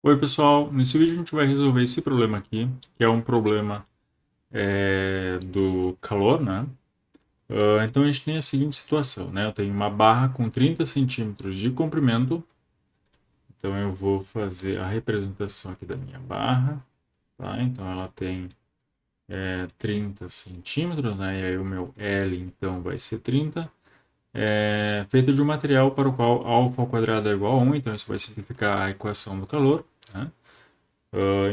Oi pessoal, nesse vídeo a gente vai resolver esse problema aqui, que é um problema do calor, né? Então a gente tem a seguinte situação, né? Eu tenho uma barra com 30 centímetros de comprimento, então eu vou fazer a representação aqui da minha barra, tá? Então ela tem 30 centímetros, né? E aí o meu L então vai ser 30, feito de um material para o qual alfa ao quadrado é igual a 1, então isso vai simplificar a equação do calor, né?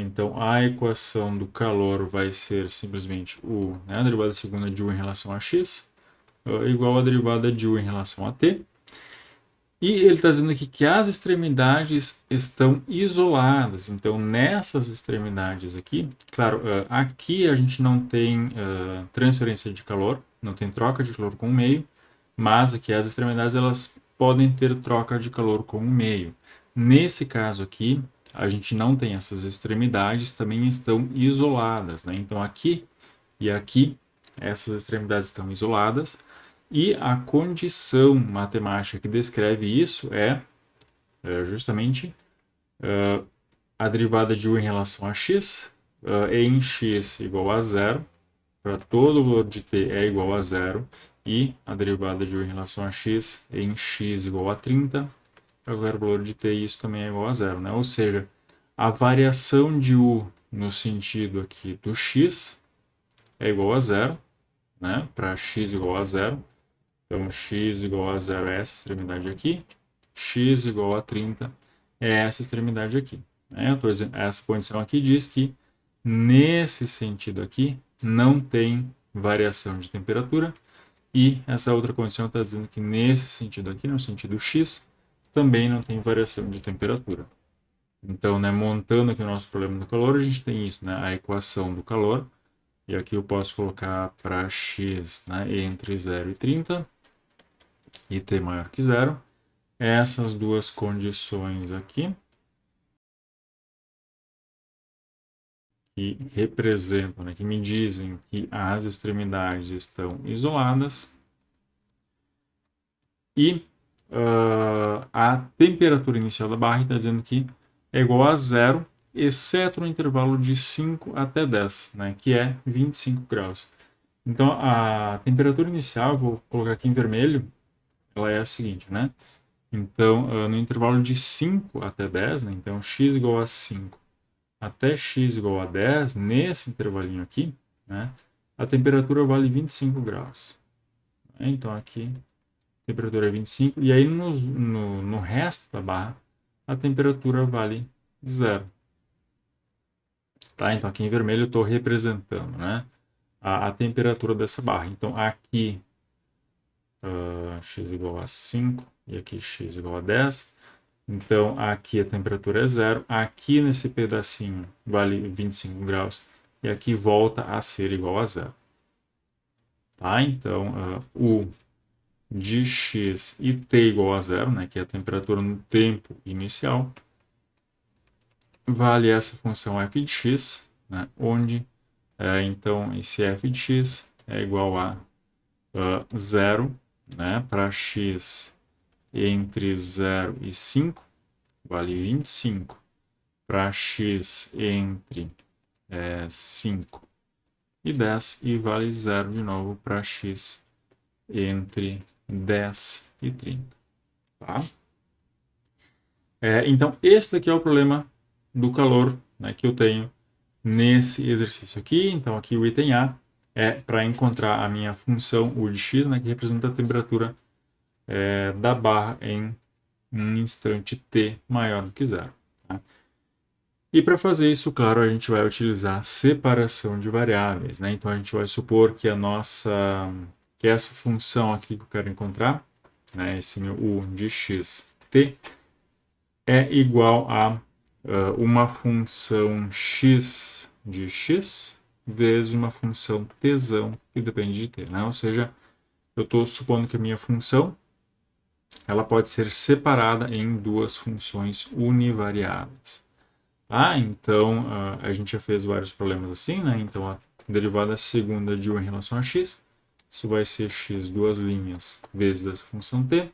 Então, a equação do calor vai ser simplesmente U, né, a derivada segunda de U em relação a x, igual a derivada de U em relação a t. E ele está dizendo aqui que as extremidades estão isoladas. Então, nessas extremidades aqui, claro, aqui a gente não tem transferência de calor, não tem troca de calor com o meio, mas aqui as extremidades elas podem ter troca de calor com o meio. Nesse caso aqui, a gente não tem essas extremidades, também estão isoladas, né? Então aqui e aqui, essas extremidades estão isoladas, e a condição matemática que descreve isso é justamente a derivada de u em relação a x, em x igual a zero, para todo valor de t é igual a zero, e a derivada de u em relação a x em x igual a 30, para qualquer valor de t isso também é igual a zero, né? Ou seja, a variação de u no sentido aqui do x é igual a zero, né? Para x igual a zero. Então, x igual a zero é essa extremidade aqui, x igual a 30 é essa extremidade aqui. Né? Essa condição aqui diz que nesse sentido aqui não tem variação de temperatura, e essa outra condição está dizendo que nesse sentido aqui, no sentido x, também não tem variação de temperatura. Então, né, montando aqui o nosso problema do calor, a gente tem isso, né, a equação do calor, e aqui eu posso colocar para x, né, entre 0 e 30, e t maior que zero, essas duas condições aqui, que representam, né, que me dizem que as extremidades estão isoladas, e a temperatura inicial da barra está dizendo que é igual a zero, exceto no intervalo de 5 até 10, né, que é 25 graus. Então, a temperatura inicial, vou colocar aqui em vermelho, ela é a seguinte, né? Então, no intervalo de 5 até 10, né? Então, x igual a 5 até x igual a 10, nesse intervalinho aqui, né? A temperatura vale 25 graus. Então, aqui, a temperatura é 25, e aí no resto da barra, a temperatura vale zero. Tá? Então, aqui em vermelho eu estou representando, né? A temperatura dessa barra. Então, aqui x igual a 5 e aqui x igual a 10. Então, aqui a temperatura é zero. Aqui nesse pedacinho vale 25 graus. E aqui volta a ser igual a zero. Tá? Então, U de x e t igual a zero, né, que é a temperatura no tempo inicial, vale essa função f de x, né, onde, então, esse f de x é igual a zero, né, para x entre 0 e 5, vale 25. Para x entre 5 e 10, e vale zero de novo para x entre 10 e 30. Tá? Então, esse daqui é o problema do calor, né, que eu tenho nesse exercício aqui. Então, aqui o item A é para encontrar a minha função U de x, né, que representa a temperatura da barra em um instante t maior do que zero. Tá? E para fazer isso, claro, a gente vai utilizar separação de variáveis. Né? Então, a gente vai supor que que essa função aqui que eu quero encontrar, né, esse meu U de x t, é igual a uma função x de x vezes uma função tzão que depende de t. Né? Ou seja, eu estou supondo que a minha função ela pode ser separada em duas funções univariáveis. Tá? Então, a gente já fez vários problemas assim, né? Então, a derivada segunda de u em relação a x, isso vai ser x duas linhas vezes essa função t.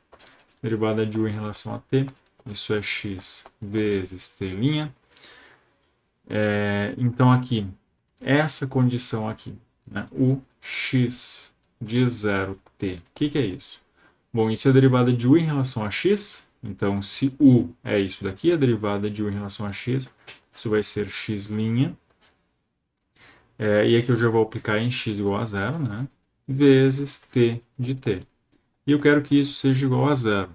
Derivada de u em relação a t, isso é x vezes t'. Então aqui, essa condição aqui, né, o x de 0t, o que é isso? Bom, isso é a derivada de u em relação a x, então se u é isso daqui, a derivada de u em relação a x, isso vai ser x', e aqui eu já vou aplicar em x igual a 0, né, vezes t de t. E eu quero que isso seja igual a 0,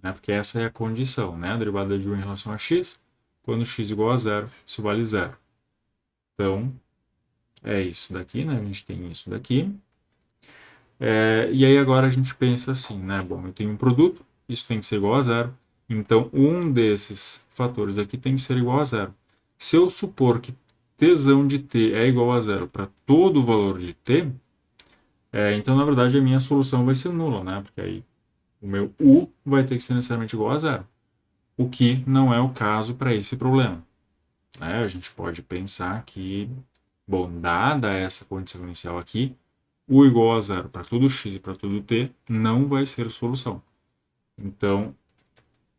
né, porque essa é a condição, né, a derivada de u em relação a x, quando x igual a 0, isso vale 0. Então, é isso daqui, né? A gente tem isso daqui. E aí agora a gente pensa assim, né? Bom, eu tenho um produto, isso tem que ser igual a 0. Então, um desses fatores aqui tem que ser igual a 0. Se eu supor que tζão de t é igual a 0 para todo o valor de t, então, na verdade, a minha solução vai ser nula, né? Porque aí o meu u vai ter que ser necessariamente igual a 0. O que não é o caso para esse problema. A gente pode pensar que, bom, dada essa condição inicial aqui, u igual a 0 para todo x e para todo t não vai ser solução. Então,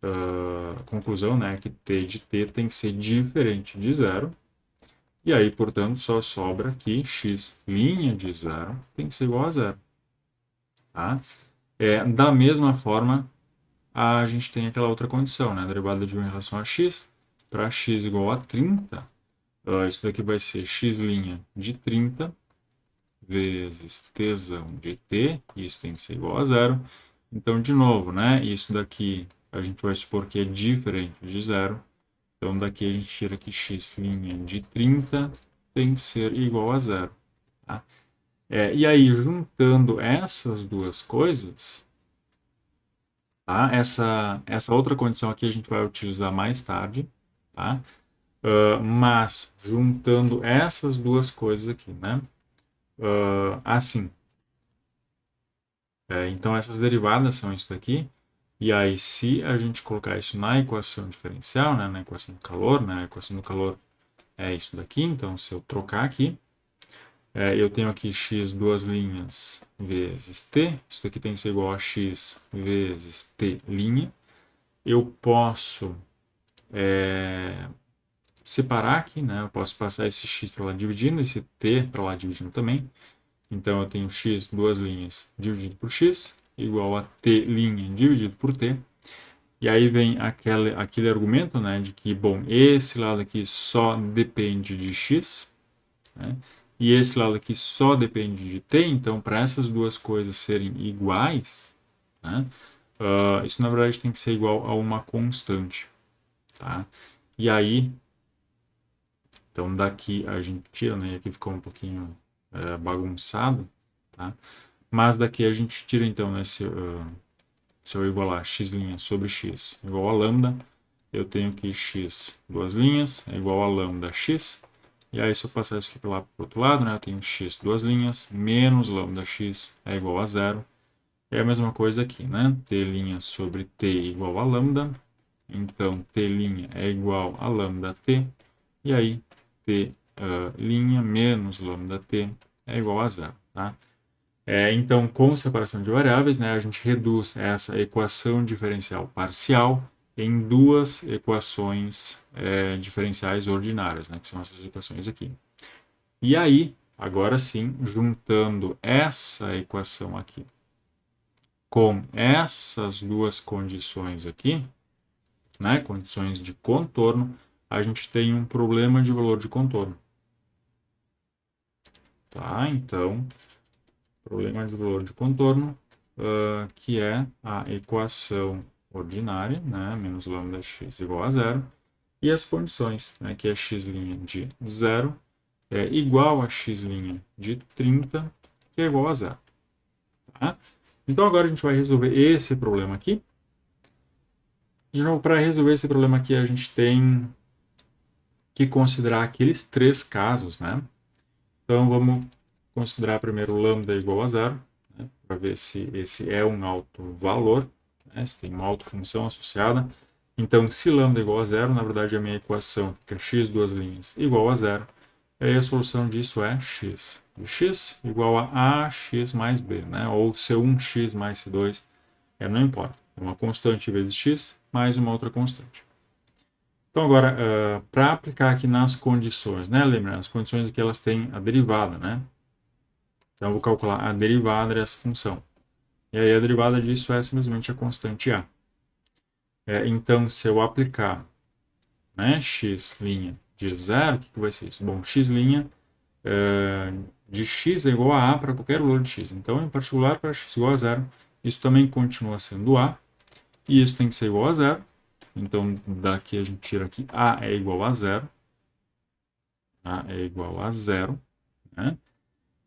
a conclusão, né, é que t de t tem que ser diferente de 0. E aí, portanto, só sobra aqui x' de 0 tem que ser igual a 0. Tá? Da mesma forma, a gente tem aquela outra condição, né, a derivada de 1 em relação a x, para x igual a 30, isso daqui vai ser x' de 30 vezes tζão de t, isso tem que ser igual a 0. Então, de novo, né, isso daqui a gente vai supor que é diferente de 0. Então, daqui a gente tira que x' de 30 tem que ser igual a 0. Tá? E aí, juntando essas duas coisas, tá? Essa outra condição aqui a gente vai utilizar mais tarde, tá? Mas, juntando essas duas coisas aqui, né? Assim. Então, essas derivadas são isso daqui. E aí, se a gente colocar isso na equação diferencial, né, na equação do calor, né, a equação do calor é isso daqui. Então, se eu trocar aqui, eu tenho aqui x duas linhas vezes t. Isso daqui tem que ser igual a x vezes t'. Eu posso separar aqui, né? Eu posso passar esse x para lá dividindo, esse t para lá dividindo também. Então, eu tenho x duas linhas dividido por x, igual a t' dividido por t. E aí vem aquele argumento, né, de que, bom, esse lado aqui só depende de x, né, e esse lado aqui só depende de t. Então, para essas duas coisas serem iguais, né, isso, na verdade, tem que ser igual a uma constante. Tá? E aí, então, daqui a gente tira, né, e aqui ficou um pouquinho bagunçado, tá? Mas daqui a gente tira, então, né, se eu igualar x' sobre x igual a lambda, eu tenho que x duas linhas é igual a lambda x. E aí, se eu passar isso aqui para o outro lado, né, eu tenho x duas linhas menos lambda x é igual a 0. É a mesma coisa aqui, né? T' sobre t igual a lambda. Então, t' é igual a lambda t. E aí, t' menos lambda t é igual a 0. Tá? Então, com separação de variáveis, né, a gente reduz essa equação diferencial parcial em duas equações diferenciais ordinárias, né, que são essas equações aqui. E aí, agora sim, juntando essa equação aqui com essas duas condições aqui, né, condições de contorno, a gente tem um problema de valor de contorno. Tá? Então, problema de valor de contorno, que é a equação ordinária, né, menos lambda x igual a 0, e as condições, né, que é x' de 0 é igual a x' de 30, que é igual a 0. Tá? Então, agora a gente vai resolver esse problema aqui. De novo, para resolver esse problema aqui, a gente tem que considerar aqueles três casos, né? Então, vamos considerar primeiro lambda igual a 0, né, para ver se esse é um alto valor, né, se tem uma autofunção associada. Então, se lambda é igual a 0, na verdade a minha equação fica x duas linhas igual a 0. E aí a solução disso é x. E x igual a ax mais b, né, ou c1x mais c2, não importa. É uma constante vezes x mais uma outra constante. Então, agora, para aplicar aqui nas condições, né? Lembra, as condições aqui elas têm a derivada, né? Então, eu vou calcular a derivada dessa função. E aí, a derivada disso é simplesmente a constante a. Então, se eu aplicar, né, x' de 0, o que vai ser isso? Bom, x' de x é igual a para qualquer valor de x. Então, em particular, para x igual a 0, isso também continua sendo a. E isso tem que ser igual a 0. Então, daqui a gente tira aqui a é igual a 0. A é igual a 0. Né?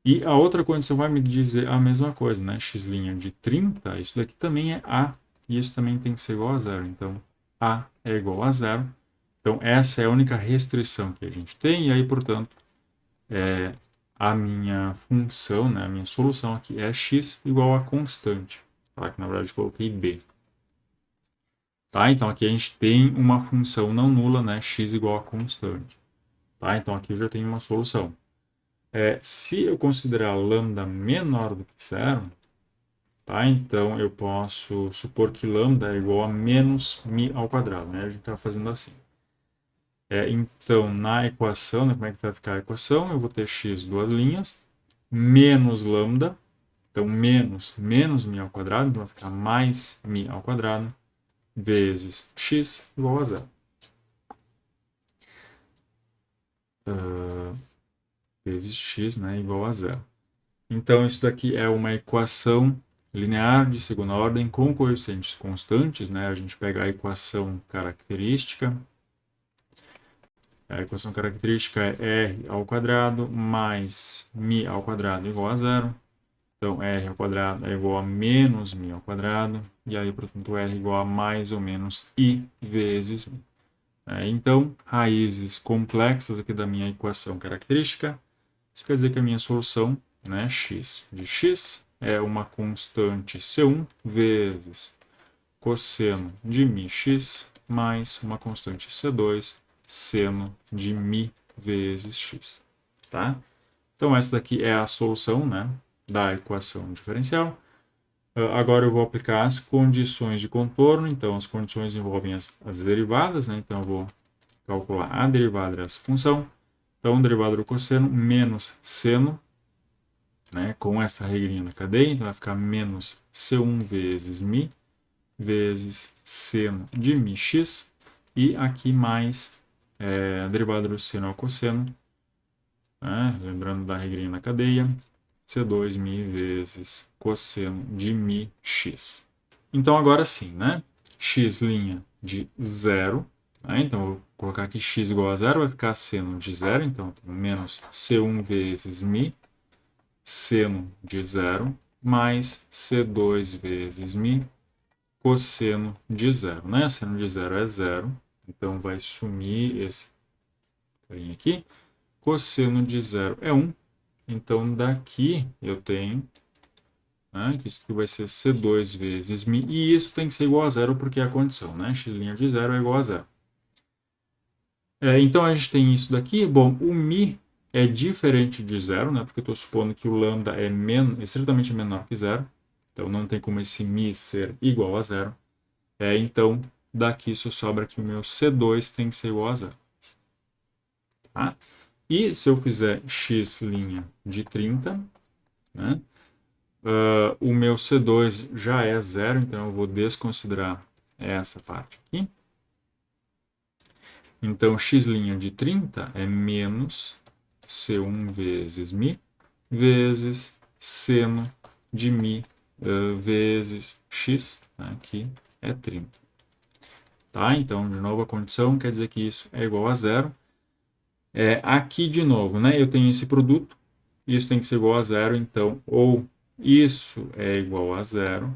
E a outra condição vai me dizer a mesma coisa, né? X' de 30, isso daqui também é a. E isso também tem que ser igual a 0. Então, a é igual a 0. Então, essa é a única restrição que a gente tem. E aí, portanto, a minha função, né, a minha solução aqui é x igual a constante. Tá? Que na verdade eu coloquei b. Tá? Então, aqui a gente tem uma função não nula, né, x igual a constante. Tá? Então, aqui eu já tenho uma solução. Se eu considerar lambda menor do que zero, tá? Então eu posso supor que lambda é igual a menos mi ao quadrado, né? A gente está fazendo assim. Então, na equação, né, como é que vai ficar a equação? Eu vou ter x duas linhas, menos lambda, então menos mi ao quadrado, então vai ficar mais mi ao quadrado, vezes x igual a zero. Vezes x, né, igual a zero. Então, isso daqui é uma equação linear de segunda ordem com coeficientes constantes, né? A gente pega a equação característica. A equação característica é r ao quadrado mais mi ao quadrado igual a zero. Então, r ao quadrado é igual a menos mi ao quadrado. E aí, portanto, r é igual a mais ou menos i vezes mi. Então, raízes complexas aqui da minha equação característica. Isso quer dizer que a minha solução, né, x de x é uma constante C1 vezes cosseno de μx mais uma constante C2 seno de mi vezes x. Tá? Então, essa daqui é a solução, né, da equação diferencial. Agora eu vou aplicar as condições de contorno. Então, as condições envolvem as derivadas, né? Então, eu vou calcular a derivada dessa função. Então, derivada do cosseno menos seno, né, com essa regrinha na cadeia, então vai ficar menos C1 vezes mi, vezes seno de μx, e aqui mais a derivada do seno ao cosseno, né, lembrando da regrinha na cadeia, C2 mi vezes cosseno de μx. Então, agora sim, né, x' de 0, né, então eu vou colocar aqui x igual a 0, vai ficar seno de 0, então menos C1 vezes mi, seno de 0, mais C2 vezes mi, cosseno de 0. Né? Seno de 0 é 0, então vai sumir esse carinha aqui. Cosseno de 0 é 1, então daqui eu tenho, né, que isso aqui vai ser C2 vezes mi, e isso tem que ser igual a 0 porque é a condição, né? X' de 0 é igual a 0. Então a gente tem isso daqui. Bom, o mi é diferente de zero, né? Porque eu estou supondo que o lambda é estritamente menor que zero. Então não tem como esse mi ser igual a zero. Então daqui só sobra que o meu C2 tem que ser igual a zero. Tá? E se eu fizer x' de 30, né? O meu C2 já é zero, então eu vou desconsiderar essa parte aqui. Então, x' de 30 é menos C1 vezes mi, vezes seno de mi vezes x, né, que é 30. Tá? Então, de novo, a condição quer dizer que isso é igual a zero. Aqui, de novo, né, eu tenho esse produto, isso tem que ser igual a zero, então, ou isso é igual a zero,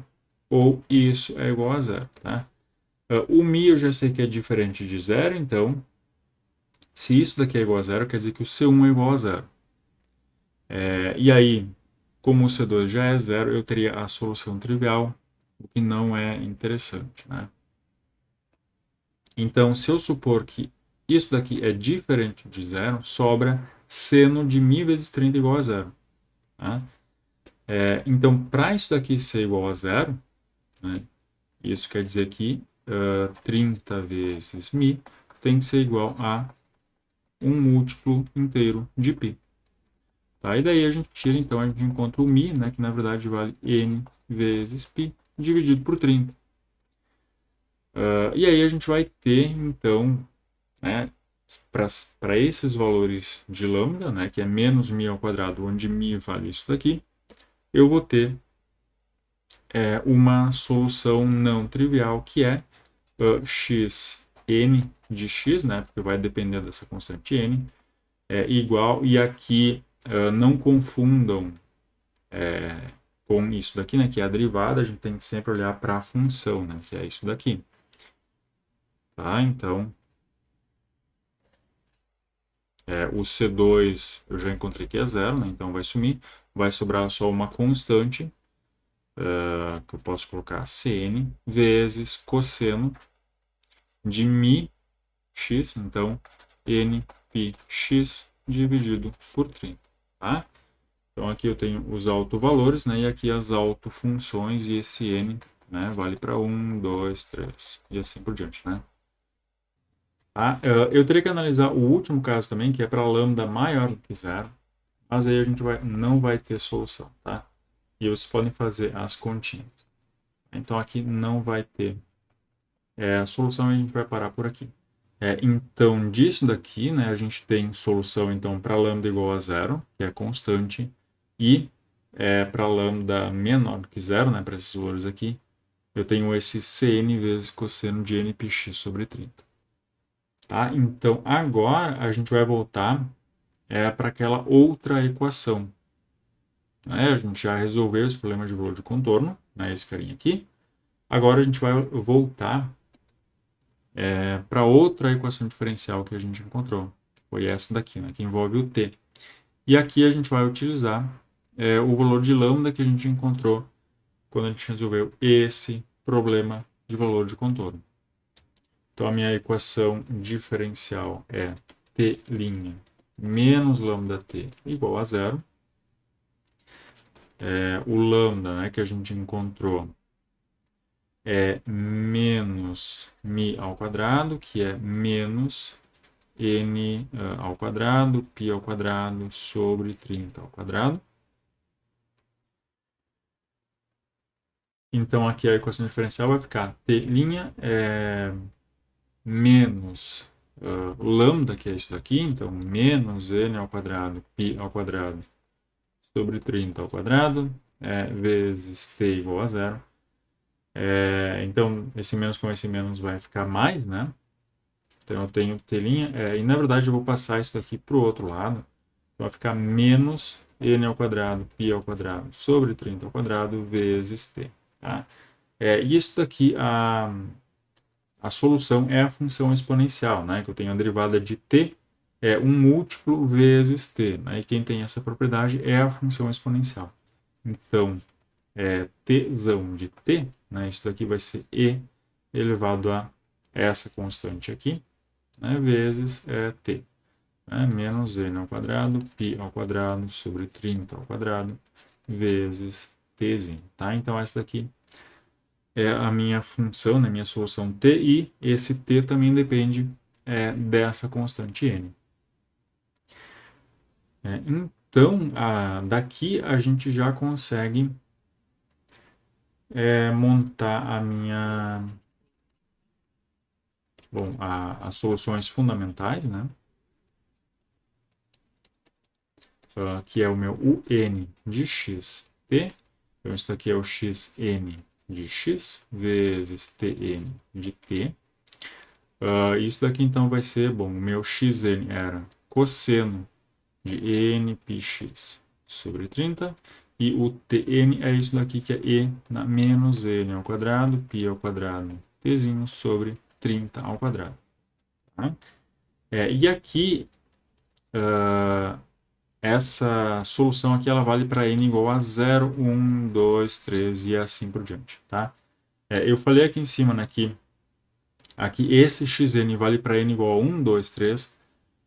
ou isso é igual a zero. Tá? O mi eu já sei que é diferente de zero, então, se isso daqui é igual a zero, quer dizer que o C1 é igual a zero. E aí, como o C2 já é zero, eu teria a solução trivial, o que não é interessante. Né? Então, se eu supor que isso daqui é diferente de zero, sobra seno de mi vezes 30 igual a zero. Tá? Então, para isso daqui ser igual a zero, né, isso quer dizer que 30 vezes mi tem que ser igual a um múltiplo inteiro de π. Tá? E daí a gente tira, então, a gente encontra o μ, né, que na verdade vale n vezes π, dividido por 30. E aí a gente vai ter, então, né, para esses valores de lambda, né, que é menos μ ao quadrado, onde μ vale isso daqui, eu vou ter uma solução não trivial, que é xn de x, né, porque vai depender dessa constante n, igual, e aqui não confundam com isso daqui, né, que é a derivada, a gente tem que sempre olhar para a função, né, que é isso daqui. Tá? Então, o C2 eu já encontrei que é zero, né, então vai sumir, vai sobrar só uma constante, que eu posso colocar Cn, vezes cosseno de μ x, então nπx dividido por 30. Tá? Então aqui eu tenho os autovalores, né, e aqui as autofunções, e esse n, né, vale para 1, 2, 3 e assim por diante. Né? Tá? Eu teria que analisar o último caso também, que é para lambda maior do que zero, mas aí a gente não vai ter solução. Tá? E vocês podem fazer as continhas. Então aqui não vai ter a solução e a gente vai parar por aqui. Então, disso daqui, né, a gente tem solução então, para lambda igual a zero, que é constante, e para lambda menor do que zero, né, para esses valores aqui, eu tenho esse Cn vezes cosseno de npx sobre 30. Tá? Então, agora a gente vai voltar para aquela outra equação. A gente já resolveu esse problema de valor de contorno, né, esse carinha aqui. Agora a gente vai voltar para outra equação diferencial que a gente encontrou, que foi essa daqui, né, que envolve o t. E aqui a gente vai utilizar o valor de lambda que a gente encontrou quando a gente resolveu esse problema de valor de contorno. Então a minha equação diferencial é t' menos lambda t igual a zero. O lambda, né, que a gente encontrou é menos μ ao quadrado, que é menos n ao quadrado, π ao quadrado, sobre 30 ao quadrado. Então, aqui a equação diferencial vai ficar t' menos lambda, que é isso daqui, então menos n ao quadrado, π ao quadrado, sobre 30 ao quadrado, vezes t igual a zero. Então, esse menos com esse menos vai ficar mais, né? Então, eu tenho t', e na verdade eu vou passar isso aqui para o outro lado. Então, vai ficar menos n ao quadrado, π ao quadrado, sobre 30 ao quadrado, vezes t. Tá? Isso daqui, a solução é a função exponencial, né? Que eu tenho a derivada de t, um múltiplo vezes t. Né? E quem tem essa propriedade é a função exponencial. Então, tzão de t, né? Isso daqui vai ser e elevado a essa constante aqui, né? Vezes t. Menos n ao quadrado, π ao quadrado, sobre 30 ao quadrado, vezes tzinho. Tá? Então, essa daqui é a minha função, né, minha solução t, e esse t também depende dessa constante n. Então, daqui a gente já consegue montar a minha... Bom, as soluções fundamentais, né? Que é o meu un de x, t. Então, isso aqui é o xn de x vezes tn de t. Isso daqui, então, vai ser, bom, o meu xn era cosseno de npx sobre 30, e o tn é isso daqui, que é e na menos n ao quadrado, π ao quadrado, tzinho sobre 30 ao quadrado. Tá? E aqui, essa solução aqui, ela vale para n igual a 0, 1, 2, 3 e assim por diante. Tá? Eu falei aqui em cima, né, que aqui esse xn vale para n igual a 1, 2, 3,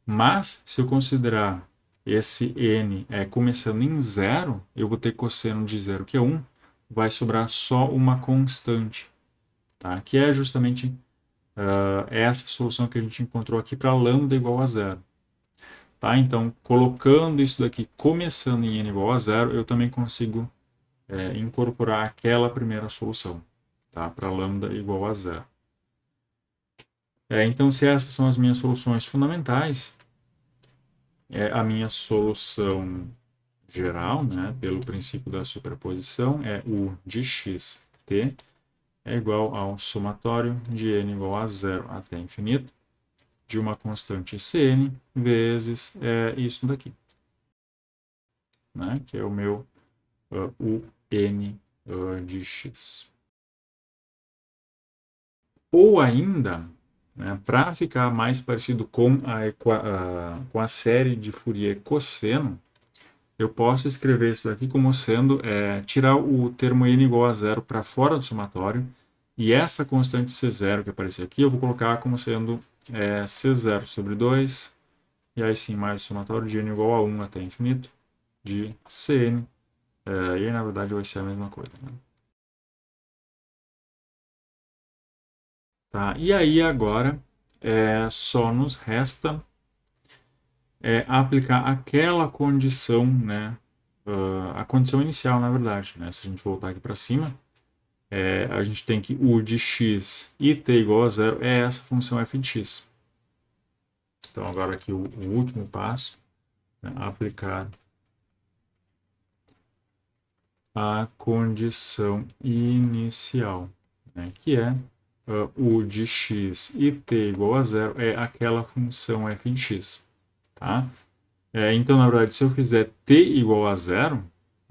mas se eu considerar esse n começando em 0, eu vou ter cosseno de 0, que é 1, vai sobrar só uma constante, tá? Que é justamente é essa solução que a gente encontrou aqui para lambda igual a zero. Tá? Então, colocando isso daqui começando em n igual a zero, eu também consigo incorporar aquela primeira solução, tá? Para lambda igual a zero. Então, se essas são as minhas soluções fundamentais, a minha solução geral, né, pelo princípio da superposição, é u de x t é igual ao somatório de n igual a zero até infinito de uma constante Cn vezes isso daqui, né, que é o meu UN de x. Ou ainda, né, para ficar mais parecido com a série de Fourier cosseno, eu posso escrever isso aqui como sendo, tirar o termo n igual a zero para fora do somatório, e essa constante C0 que aparecer aqui, eu vou colocar como sendo C0 sobre 2, e aí sim mais o somatório de n igual a 1 até infinito, de Cn, e aí na verdade vai ser a mesma coisa, né? Tá? E aí agora só nos resta aplicar aquela condição, né? A condição inicial, na verdade, né? Se a gente voltar aqui para cima, a gente tem que u de x e t igual a zero é essa função f de x. Então agora aqui o último passo, né? Aplicar a condição inicial, né? Que é u de x e t igual a zero é aquela função f de x. Tá? Então, na verdade, se eu fizer t igual a zero,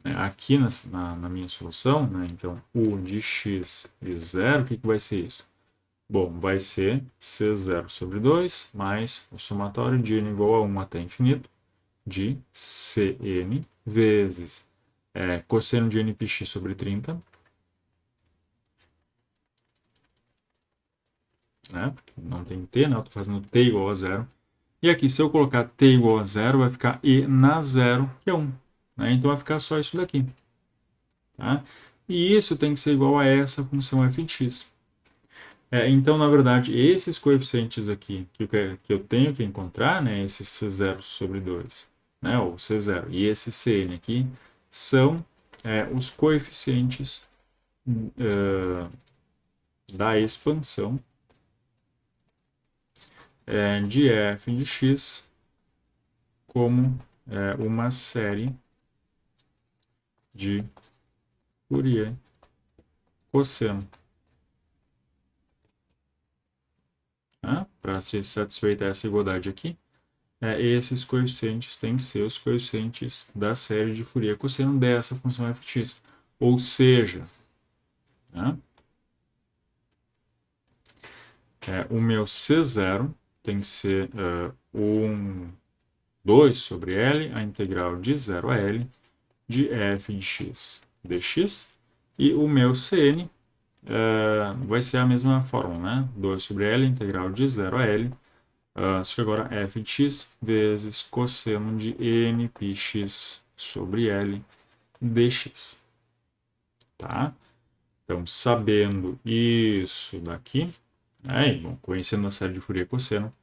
né, aqui na minha solução, né, então u de x de zero, o que vai ser isso? Bom, vai ser c0 sobre 2 mais o somatório de n igual a 1 até infinito de cn vezes cosseno de npx sobre 30, né? Não tem t, né? Eu estou fazendo t igual a zero. E aqui, se eu colocar t igual a zero, vai ficar e na zero, que é 1. Né? Então, vai ficar só isso daqui. Tá? E isso tem que ser igual a essa função f de x. Então, na verdade, esses coeficientes aqui que eu tenho que encontrar, né, esse C0 sobre 2, né, ou C0, e esse Cn aqui, são os coeficientes da expansão de f de x como uma série de Fourier cosseno. Né? Para ser satisfeita essa igualdade aqui, esses coeficientes têm que ser os coeficientes da série de Fourier cosseno dessa função f de x. Ou seja, né, o meu C0 tem que ser 2 sobre L, a integral de 0 a L, de f de x dx, e o meu Cn vai ser a mesma fórmula, né? 2 sobre L, integral de 0 a L, só que agora f de x vezes cosseno de npx sobre L dx. Tá? Então, sabendo isso daqui, bom, conhecendo a série de Fourier cosseno,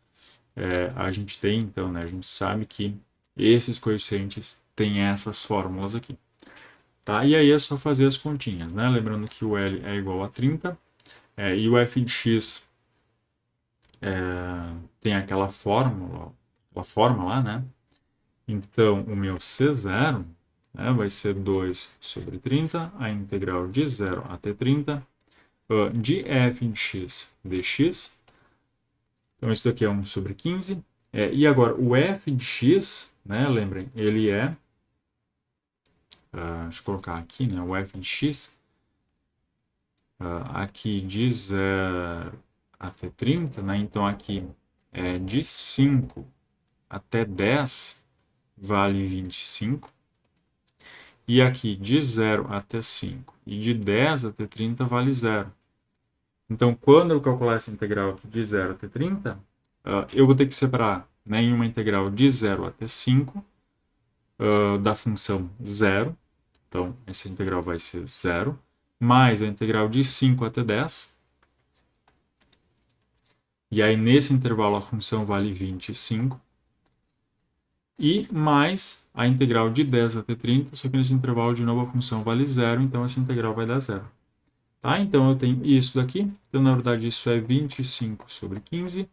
a gente tem, então, né, a gente sabe que esses coeficientes têm essas fórmulas aqui. Tá? E aí é só fazer as continhas, né? Lembrando que o L é igual a 30, e o f de x tem aquela fórmula lá, né? Então, o meu C0 vai ser 2 sobre 30, a integral de 0 até 30, de f de x dx. Então, isso daqui é 1 sobre 15. E agora, o f de x, né, lembrem, ele deixa eu colocar aqui, né, o f de x, aqui de 0 até 30, né, então aqui de 5 até 10 vale 25. E aqui de 0 até 5 e de 10 até 30 vale 0. Então, quando eu calcular essa integral aqui de 0 até 30, eu vou ter que separar, né, em uma integral de 0 até 5 da função 0. Então, essa integral vai ser 0, mais a integral de 5 até 10. e aí nesse intervalo a função vale 25, e mais a integral de 10 até 30, só que nesse intervalo de novo a função vale 0, então essa integral vai dar 0. Tá? Então eu tenho isso daqui, então na verdade isso é 25 sobre 15,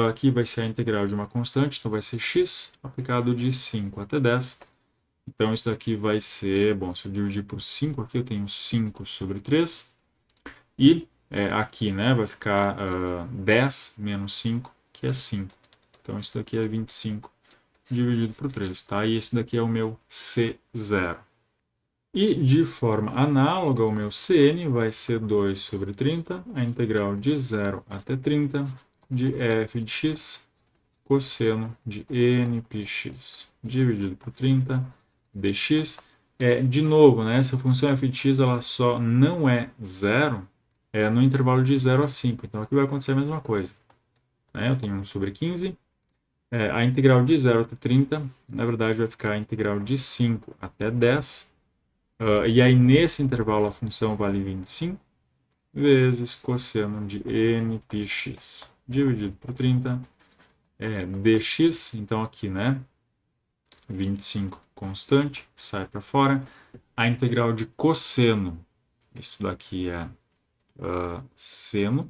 aqui vai ser a integral de uma constante, então vai ser x aplicado de 5 até 10. Então isso daqui vai ser, bom, se eu dividir por 5 aqui, eu tenho 5 sobre 3. E aqui, né, vai ficar 10 menos 5, que é 5. Então isso daqui é 25 dividido por 3, tá? E esse daqui é o meu C0. E de forma análoga, o meu Cn vai ser 2 sobre 30, a integral de 0 até 30 de f de x cosseno de nπx dividido por 30 dx. De novo, né, essa função f de x ela só não é zero no intervalo de 0 a 5. Então aqui vai acontecer a mesma coisa. Né? Eu tenho 1 sobre 15. A integral de 0 até 30, na verdade, vai ficar a integral de 5 até 10. E aí, nesse intervalo, a função vale 25 vezes cosseno de nπx dividido por 30 dx. Então, aqui, né? 25 constante, sai para fora. A integral de cosseno, isso daqui é seno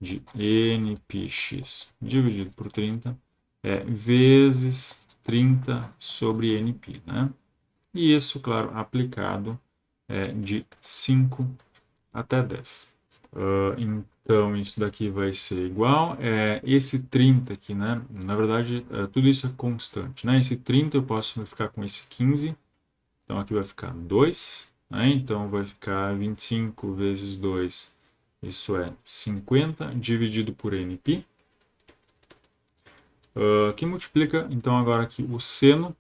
de nπx dividido por 30 vezes 30 sobre nπ, né? E isso, claro, aplicado de 5 até 10. Então, isso daqui vai ser igual. Esse 30 aqui, né? Na verdade, tudo isso é constante, né? Esse 30 eu posso ficar com esse 15. Então, aqui vai ficar 2. Né? Então, vai ficar 25 vezes 2. Isso é 50 dividido por nπ. Que multiplica, então, agora aqui o seno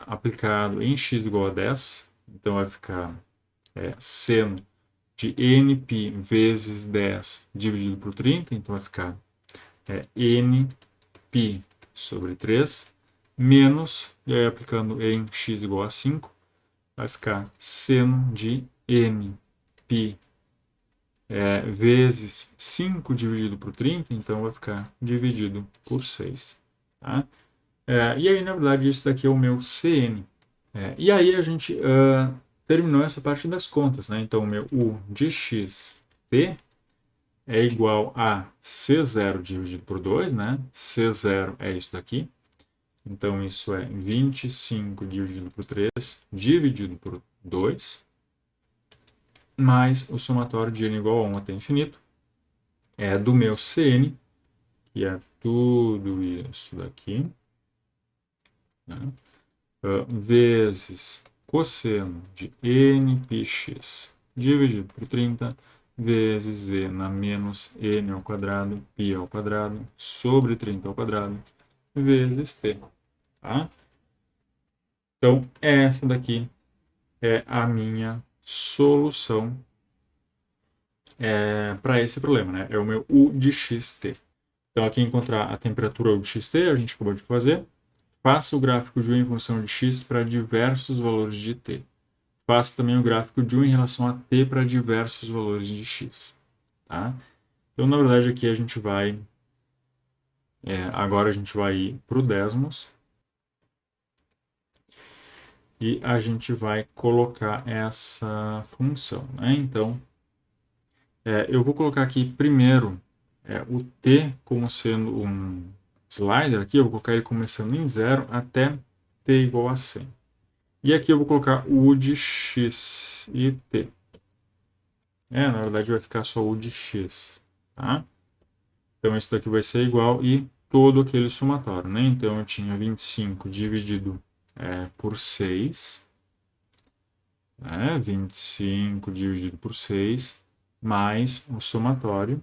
aplicado em x igual a 10. Então, vai ficar seno de nπ vezes 10 dividido por 30. Então, vai ficar nπ sobre 3, menos, e aí aplicando em x igual a 5, vai ficar seno de nπ vezes 5 dividido por 30, então vai ficar dividido por 6. Tá? E aí, na verdade, esse daqui é o meu Cn. E aí a gente terminou essa parte das contas. Né? Então, o meu U de xt é igual a C0 dividido por 2. Né? C0 é isso daqui. Então, isso é 25 dividido por 3, dividido por 2, mais o somatório de n igual a 1 até infinito, do meu Cn, que é tudo isso daqui, né? Vezes cosseno de nπx dividido por 30, vezes e na menos n ao quadrado, π ao quadrado, sobre 30 ao quadrado, vezes t. Tá? Então, essa daqui é a minha solução para esse problema, né? É o meu U de xt. Então, aqui encontrar a temperatura U de xt, a gente acabou de fazer. Faça o gráfico de U em função de x para diversos valores de t. Faça também o gráfico de U em relação a t para diversos valores de x. Tá? Então, na verdade, aqui a gente vai... agora a gente vai ir para o Desmos. E a gente vai colocar essa função. Né? Então, eu vou colocar aqui primeiro o t como sendo um slider. Aqui eu vou colocar ele começando em 0 até t igual a 100. E aqui eu vou colocar o U de x e t. Na verdade vai ficar só U de x. Tá? Então isso daqui vai ser igual e todo aquele somatório. Né? Então eu tinha 25 dividido por 6. 25 dividido por 6, mais o somatório.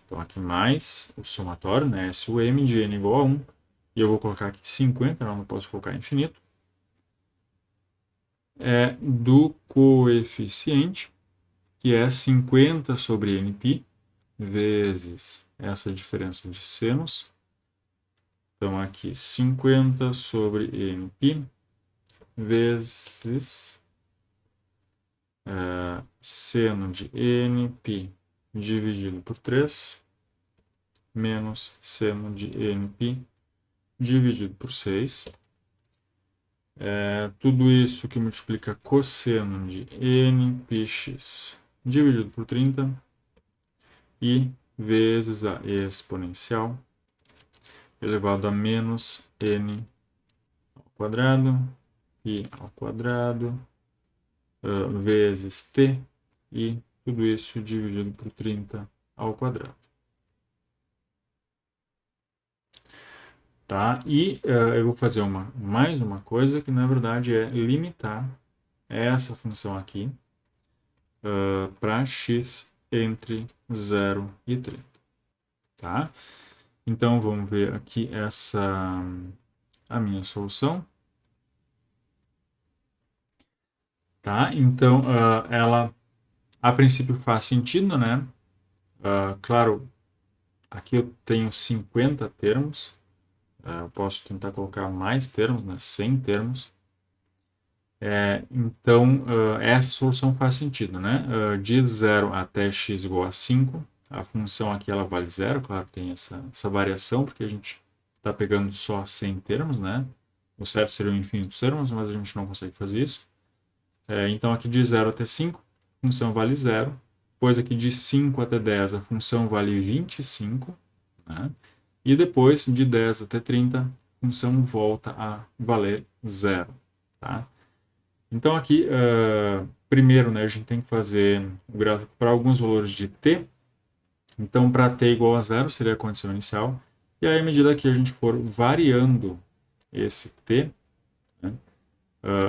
Então aqui mais o somatório, né? SUM de n igual a 1. E eu vou colocar aqui 50, não posso colocar infinito. Do coeficiente, que é 50 sobre nπ, vezes essa diferença de senos. Então aqui 50 sobre nπ vezes seno de nπ dividido por 3 menos seno de nπ dividido por 6. Tudo isso que multiplica cosseno de npx dividido por 30 e vezes a exponencial elevado a menos n ao quadrado e ao quadrado vezes t e tudo isso dividido por 30 ao quadrado. Tá? E eu vou fazer mais uma coisa que na verdade é limitar essa função aqui para x entre 0 e 30. Tá? Então vamos ver aqui a minha solução. Tá? Então ela a princípio faz sentido, né? Claro, aqui eu tenho 50 termos. Eu posso tentar colocar mais termos, né? 100 termos. Então, essa solução faz sentido, né? De 0 até x igual a 5, a função aqui ela vale 0, claro, tem essa variação, porque a gente está pegando só 100 termos, né? O certo seriam infinitos termos, mas a gente não consegue fazer isso. Então, aqui de 0 até 5, a função vale 0. Depois, aqui de 5 até 10, a função vale 25, né? E depois, de 10 até 30, a função volta a valer 0. Tá? Então, aqui, primeiro, né, a gente tem que fazer o gráfico para alguns valores de t. Então, para t igual a 0, seria a condição inicial. E aí, à medida que a gente for variando esse t, né,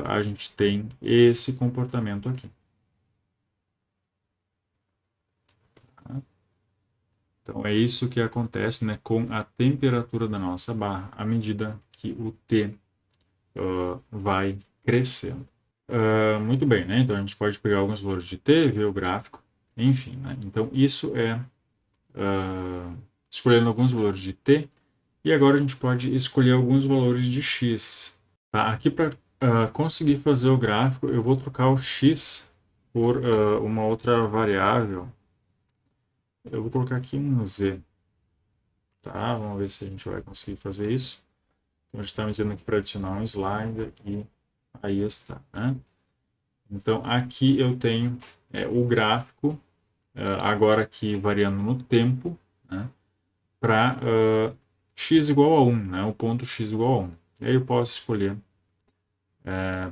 a gente tem esse comportamento aqui. Tá? Então, é isso que acontece, né, com a temperatura da nossa barra, à medida que o T vai crescendo. Muito bem, né? Então, a gente pode pegar alguns valores de T, ver o gráfico, enfim, né? Então, isso é escolhendo alguns valores de T, e agora a gente pode escolher alguns valores de X. Tá? Aqui, para conseguir fazer o gráfico, eu vou trocar o X por uma outra variável. Eu vou colocar aqui um Z. Tá? Vamos ver se a gente vai conseguir fazer isso. Então, a gente está me dizendo aqui para adicionar um slider e aí está. Né? Então, aqui eu tenho o gráfico, agora aqui variando no tempo, né? Para x igual a 1, né? O ponto x igual a 1. E aí eu posso escolher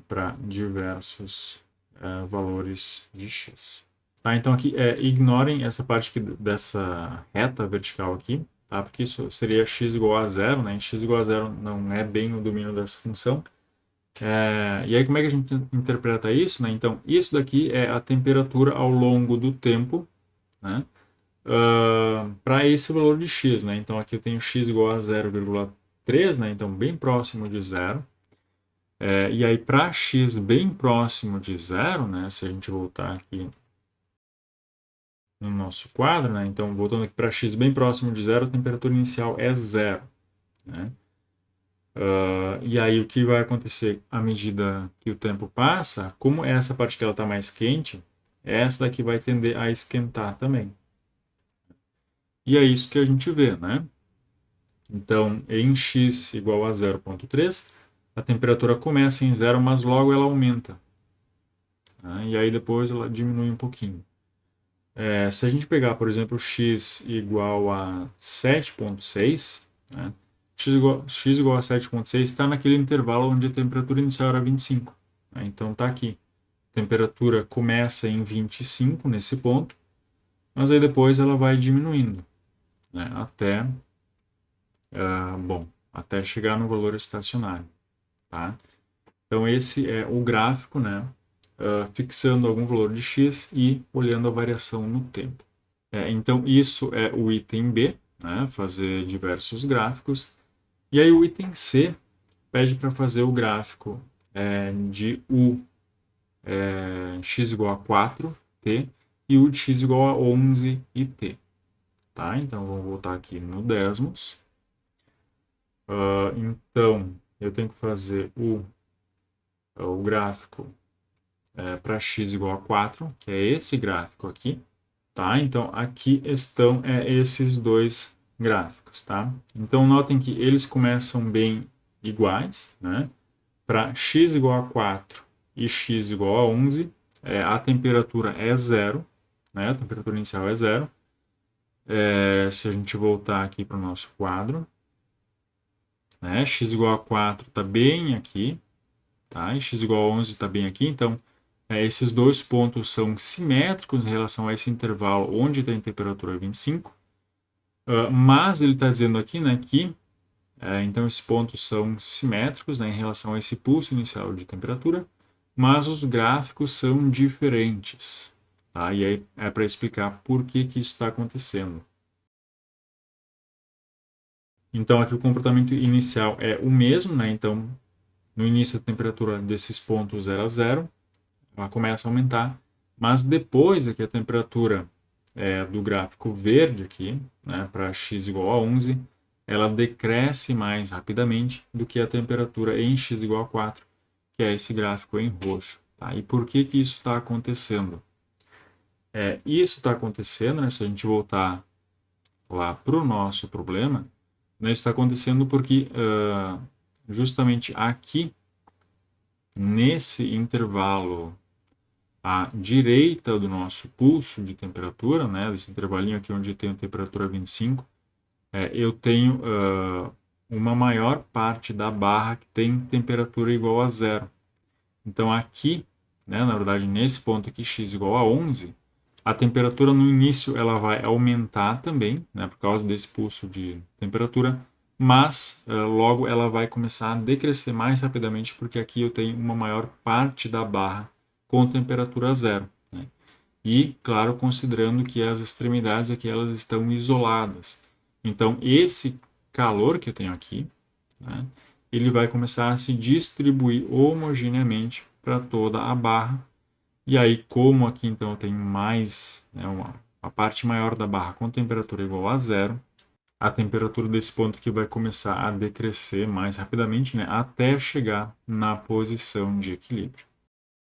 para diversos valores de x. Tá? Então, aqui, ignorem essa parte aqui dessa reta vertical aqui, tá? Porque isso seria x igual a 0, né? X igual a 0 não é bem o domínio dessa função. E aí, como é que a gente interpreta isso? Né? Então, isso daqui é a temperatura ao longo do tempo, né? Para esse valor de x. Né? Então, aqui eu tenho x igual a 0,3, né? Então, bem próximo de 0. E aí, para x bem próximo de 0, né? Se a gente voltar aqui no nosso quadro, né? Então, voltando aqui para x bem próximo de 0, a temperatura inicial é 0. Né? E aí, o que vai acontecer à medida que o tempo passa, como essa parte que ela está mais quente, essa daqui vai tender a esquentar também. E é isso que a gente vê, né? Então, em x igual a 0,3, a temperatura começa em 0, mas logo ela aumenta. Né? E aí depois ela diminui um pouquinho. Se a gente pegar, por exemplo, x igual a 7,6, né? X igual a 7,6 está naquele intervalo onde a temperatura inicial era 25. Né? Então está aqui. A temperatura começa em 25 nesse ponto, mas aí depois ela vai diminuindo, né? Até chegar no valor estacionário. Tá? Então esse é o gráfico, né? Fixando algum valor de x e olhando a variação no tempo. Então isso é o item B, né? Fazer diversos gráficos. E aí o item C pede para fazer o gráfico de x igual a 4t e o de x igual a 11 e t. Tá? Então vamos voltar aqui no Desmos. Então eu tenho que fazer o gráfico para x igual a 4, que é esse gráfico aqui. Tá? Então, aqui estão esses dois gráficos. Tá? Então, notem que eles começam bem iguais. Né? Para x igual a 4 e x igual a 11, a temperatura é zero. Né? A temperatura inicial é zero. Se a gente voltar aqui para o nosso quadro, né? X igual a 4 está bem aqui, tá? E x igual a 11 está bem aqui. Então, esses dois pontos são simétricos em relação a esse intervalo onde tem temperatura 25. Mas ele está dizendo aqui, né, que então esses pontos são simétricos, né, em relação a esse pulso inicial de temperatura, mas os gráficos são diferentes. Tá? E aí é para explicar por que isso está acontecendo. Então, aqui o comportamento inicial é o mesmo, né? Então, no início a temperatura desses pontos era zero, ela começa a aumentar, mas depois aqui a temperatura do gráfico verde aqui, né, para x igual a 11, ela decresce mais rapidamente do que a temperatura em x igual a 4, que é esse gráfico em roxo. Tá? E por que isso está acontecendo? Isso está acontecendo, né, se a gente voltar lá para o nosso problema, né, isso está acontecendo porque justamente aqui, nesse intervalo à direita do nosso pulso de temperatura, né, desse intervalinho aqui onde eu tenho temperatura 25, eu tenho uma maior parte da barra que tem temperatura igual a zero. Então aqui, né, na verdade nesse ponto aqui, x igual a 11, a temperatura no início ela vai aumentar também, né, por causa desse pulso de temperatura, mas logo ela vai começar a decrescer mais rapidamente, porque aqui eu tenho uma maior parte da barra com temperatura zero. Né? E, claro, considerando que as extremidades aqui elas estão isoladas. Então, esse calor que eu tenho aqui, né, ele vai começar a se distribuir homogeneamente para toda a barra. E aí, como aqui então eu tenho mais, né, uma parte maior da barra com temperatura igual a zero, a temperatura desse ponto aqui vai começar a decrescer mais rapidamente, né, até chegar na posição de equilíbrio.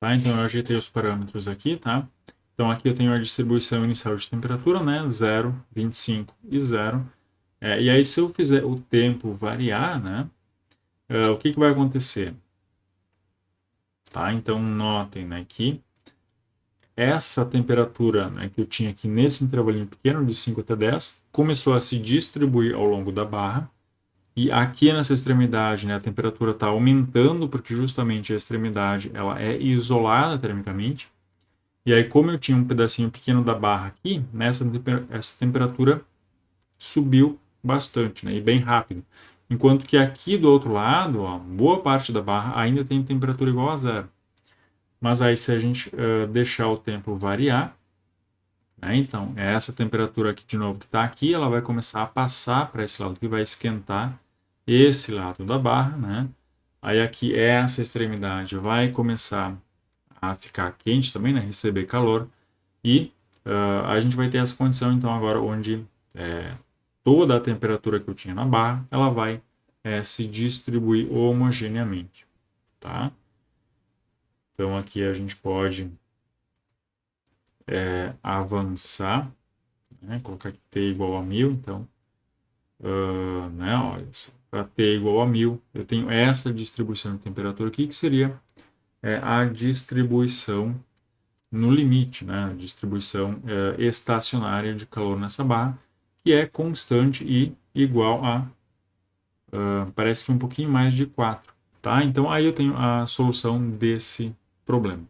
Tá? Então eu ajeitei os parâmetros aqui, tá? Então aqui eu tenho a distribuição inicial de temperatura, né, 0, 25 e 0. E aí se eu fizer o tempo variar, né, o que vai acontecer? Tá? Então notem, né, que essa temperatura, né, que eu tinha aqui nesse intervalinho pequeno de 5 até 10 começou a se distribuir ao longo da barra. E aqui nessa extremidade, né, a temperatura está aumentando porque justamente a extremidade ela é isolada termicamente. E aí, como eu tinha um pedacinho pequeno da barra aqui, né, essa temperatura subiu bastante, né, e bem rápido. Enquanto que aqui do outro lado, ó, boa parte da barra ainda tem temperatura igual a zero. Mas aí, se a gente deixar o tempo variar, né, então, essa temperatura aqui de novo que está aqui, ela vai começar a passar para esse lado que vai esquentar esse lado da barra, né? Aí aqui essa extremidade vai começar a ficar quente também, né? Receber calor. E a gente vai ter essa condição, então, agora onde toda a temperatura que eu tinha na barra, ela vai se distribuir homogeneamente, tá? Então, aqui a gente pode avançar, né? Colocar aqui T igual a 1000, então, né? Olha só, para T igual a 1000, eu tenho essa distribuição de temperatura aqui, que seria a distribuição no limite, né? A distribuição estacionária de calor nessa barra, que é constante e igual a, parece que um pouquinho mais de 4. Tá? Então, aí eu tenho a solução desse problema.